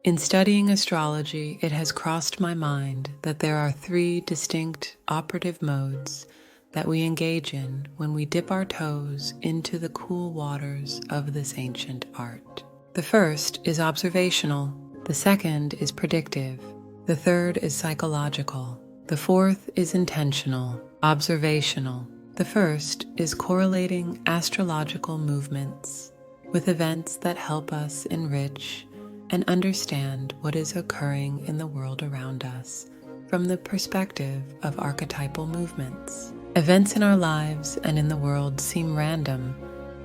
In studying astrology, it has crossed my mind that there are three distinct operative modes that we engage in when we dip our toes into the cool waters of this ancient art. The first is observational, the second is predictive, the third is psychological, the fourth is intentional, observational. The first is correlating astrological movements with events that help us enrich and understand what is occurring in the world around us from the perspective of archetypal movements. Events in our lives and in the world seem random,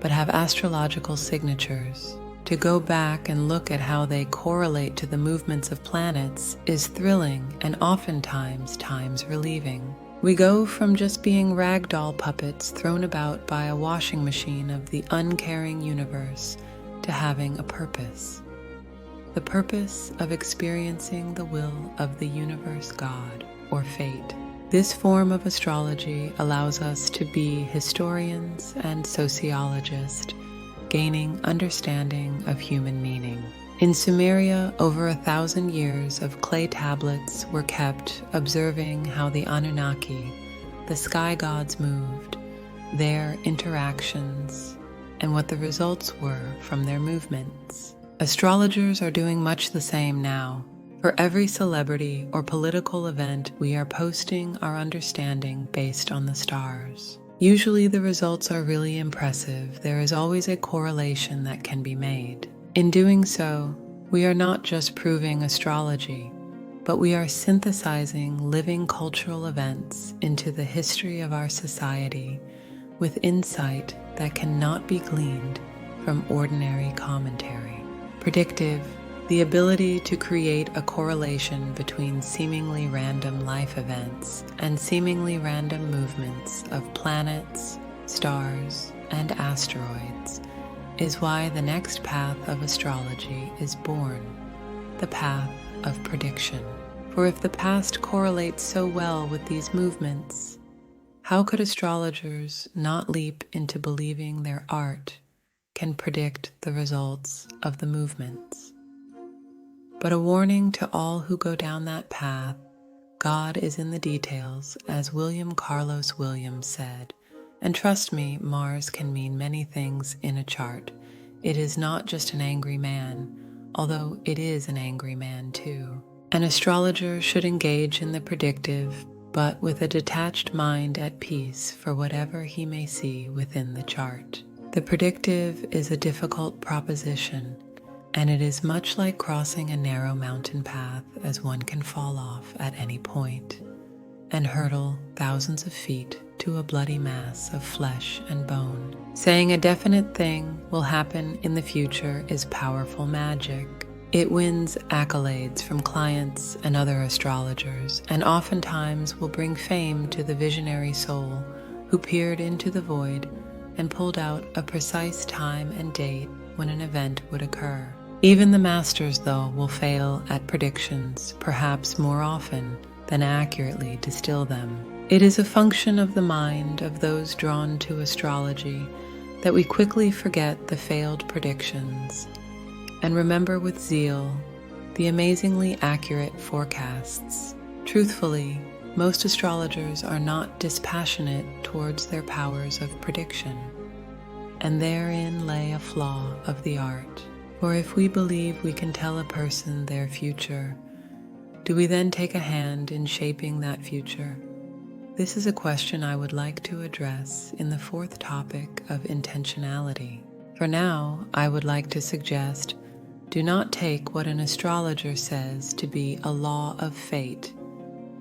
but have astrological signatures. To go back and look at how they correlate to the movements of planets is thrilling and oftentimes times relieving. We go from just being ragdoll puppets thrown about by a washing machine of the uncaring universe to having a purpose. The purpose of experiencing the will of the universe God, or fate. This form of astrology allows us to be historians and sociologists, gaining understanding of human meaning. In Sumeria, over 1,000 years of clay tablets were kept observing how the Anunnaki, the sky gods, moved, their interactions, and what the results were from their movements. Astrologers are doing much the same now. For every celebrity or political event, we are posting our understanding based on the stars. Usually the results are really impressive. There is always a correlation that can be made. In doing so, we are not just proving astrology, but we are synthesizing living cultural events into the history of our society with insight that cannot be gleaned from ordinary commentary. Predictive, the ability to create a correlation between seemingly random life events and seemingly random movements of planets, stars, and asteroids, is why the next path of astrology is born, the path of prediction. For if the past correlates so well with these movements, how could astrologers not leap into believing their art can predict the results of the movements? But a warning to all who go down that path: God is in the details, as William Carlos Williams said. And trust me, Mars can mean many things in a chart. It is not just an angry man, although it is an angry man too. An astrologer should engage in the predictive, but with a detached mind at peace for whatever he may see within the chart. The predictive is a difficult proposition, and it is much like crossing a narrow mountain path, as one can fall off at any point and hurtle thousands of feet to a bloody mass of flesh and bone. Saying a definite thing will happen in the future is powerful magic. It wins accolades from clients and other astrologers, and oftentimes will bring fame to the visionary soul who peered into the void and pulled out a precise time and date when an event would occur. Even the masters, though, will fail at predictions, perhaps more often than accurately distill them. It is a function of the mind of those drawn to astrology that we quickly forget the failed predictions and remember with zeal the amazingly accurate forecasts. Truthfully, most astrologers are not dispassionate towards their powers of prediction, and therein lay a flaw of the art. For if we believe we can tell a person their future, do we then take a hand in shaping that future? This is a question I would like to address in the fourth topic of intentionality. For now, I would like to suggest, do not take what an astrologer says to be a law of fate.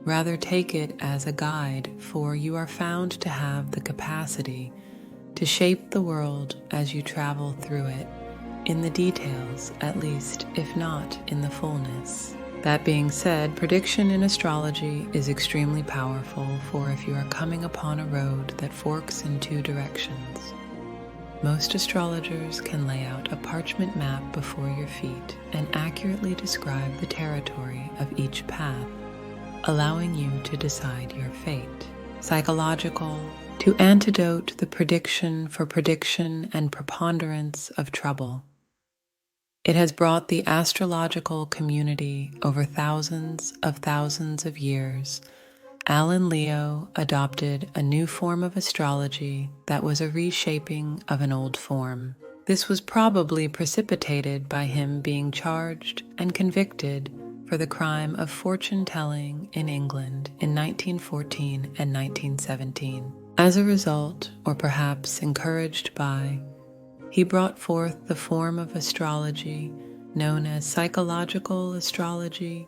Rather, take it as a guide, for you are found to have the capacity to shape the world as you travel through it, in the details at least, if not in the fullness. That being said, prediction in astrology is extremely powerful, for if you are coming upon a road that forks in two directions, most astrologers can lay out a parchment map before your feet and accurately describe the territory of each path, allowing you to decide your fate. Psychological, to antidote the prediction for prediction and preponderance of trouble. It has brought the astrological community over thousands of years. Alan Leo adopted a new form of astrology that was a reshaping of an old form. This was probably precipitated by him being charged and convicted for the crime of fortune-telling in England in 1914 and 1917. As a result, or perhaps encouraged by, he brought forth the form of astrology known as psychological astrology,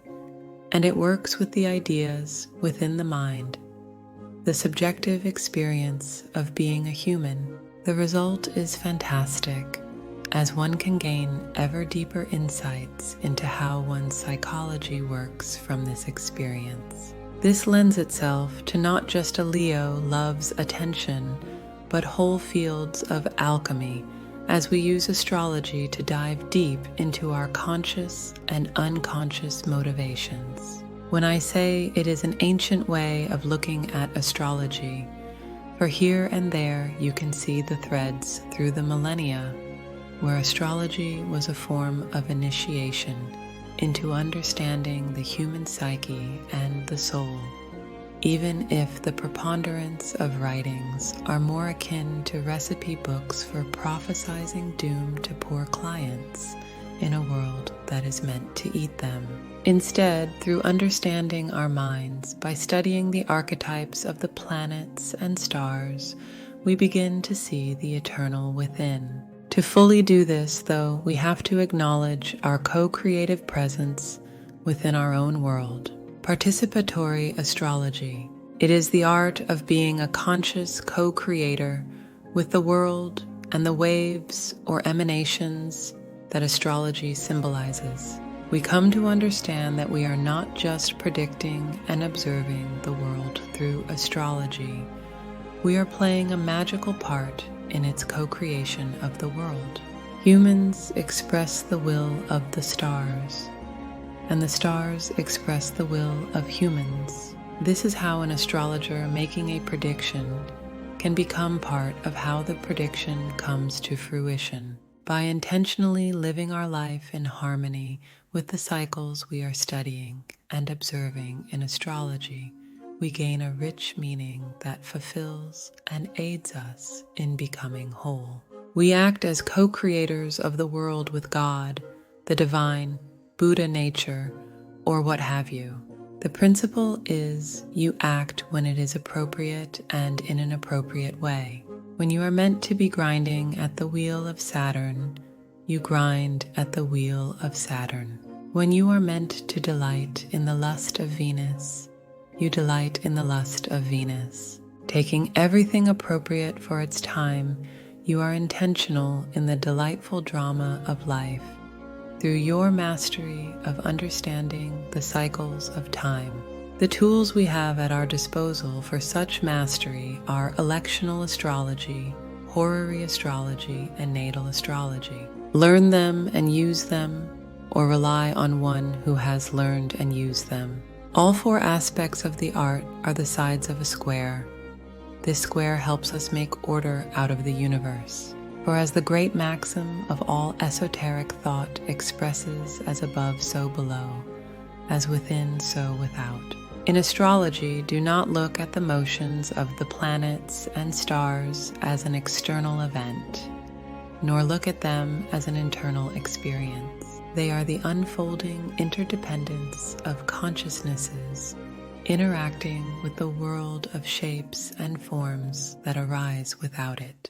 and it works with the ideas within the mind, the subjective experience of being a human. The result is fantastic, as one can gain ever deeper insights into how one's psychology works from this experience. This lends itself to not just a Leo loves attention, but whole fields of alchemy, as we use astrology to dive deep into our conscious and unconscious motivations. When I say it is an ancient way of looking at astrology, for here and there you can see the threads through the millennia, where astrology was a form of initiation into understanding the human psyche and the soul, even if the preponderance of writings are more akin to recipe books for prophesizing doom to poor clients in a world that is meant to eat them. Instead, through understanding our minds by studying the archetypes of the planets and stars, we begin to see the eternal within. To fully do this, though, we have to acknowledge our co-creative presence within our own world. Participatory astrology. It is the art of being a conscious co-creator with the world and the waves or emanations that astrology symbolizes. We come to understand that we are not just predicting and observing the world through astrology. We are playing a magical part in its co-creation of the world. Humans express the will of the stars, and the stars express the will of humans. This is how an astrologer making a prediction can become part of how the prediction comes to fruition. By intentionally living our life in harmony with the cycles we are studying and observing in astrology, we gain a rich meaning that fulfills and aids us in becoming whole. We act as co-creators of the world with God, the divine, Buddha nature, or what have you. The principle is you act when it is appropriate and in an appropriate way. When you are meant to be grinding at the wheel of Saturn, you grind at the wheel of Saturn. When you are meant to delight in the lust of Venus, you delight in the lust of Venus. Taking everything appropriate for its time, you are intentional in the delightful drama of life through your mastery of understanding the cycles of time. The tools we have at our disposal for such mastery are electional astrology, horary astrology, and natal astrology. Learn them and use them, or rely on one who has learned and used them. All four aspects of the art are the sides of a square. This square helps us make order out of the universe. For as the great maxim of all esoteric thought expresses, as above so below, as within so without. In astrology, do not look at the motions of the planets and stars as an external event, nor look at them as an internal experience. They are the unfolding interdependence of consciousnesses interacting with the world of shapes and forms that arise without it.